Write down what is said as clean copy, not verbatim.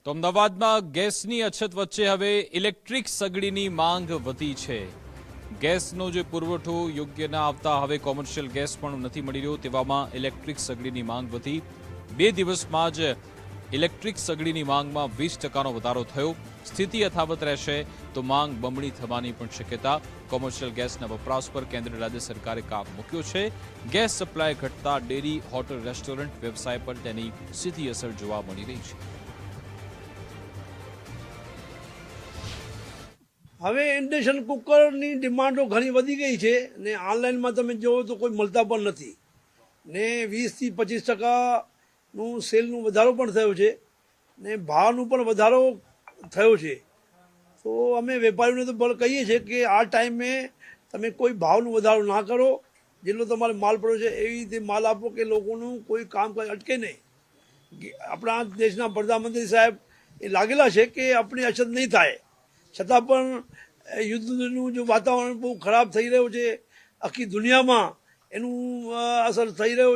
તો અમદાવાદમાં ગેસની અછત વચ્ચે હવે ઇલેક્ટ્રિક સગડીની માંગ વધી છે। ગેસનો જે પુરવઠો યોગ્ય ન આવતા હવે કોમર્શિયલ ગેસ પણ નથી મળી રહ્યો, તેવામાં ઇલેક્ટ્રિક સગડીની માંગ વધી। 2 દિવસમાં જ ઇલેક્ટ્રિક સગડીની માંગમાં 20%નો વધારો થયો। સ્થિતિ યથાવત રહેશે તો માંગ બમણી થવાની પણ શક્યતા। કોમર્શિયલ ગેસના વપરાશ પર કેન્દ્ર રાજ્ય સરકારે કાપ મૂક્યો છે। ગેસ સપ્લાય ઘટતા ડેરી, હોટલ, રેસ્ટોરન્ટ વ્યવસાય પર તેની સીધી અસર જોવા મળી રહી છે। હવે ઇન્ડક્શન કુકરની ડિમાન્ડો ઘણી વધી ગઈ છે ને ઓનલાઈનમાં તમે જોવો તો કોઈ મળતા પણ નથી ને 20થી 25% સેલનું વધારો પણ થયો છે ને ભાવનું પણ વધારો થયો છે। તો અમે વેપારીઓને તો કહીએ છીએ કે આ ટાઈમે તમે કોઈ ભાવનું વધારો ના કરો, જેટલો તમારે માલ પડ્યો છે એવી રીતે માલ આપો કે લોકોનું કોઈ કામ અટકે નહીં। આપણા દેશના પ્રધાનમંત્રી સાહેબ એ લાગેલા છે કે આપણી અછત નહીં થાય, છતાં પણ યુદ્ધનું જો વાતાવરણ બહુ ખરાબ થઈ રહ્યું છે, આખી દુનિયામાં એનું અસર થઈ રહ્યો છે।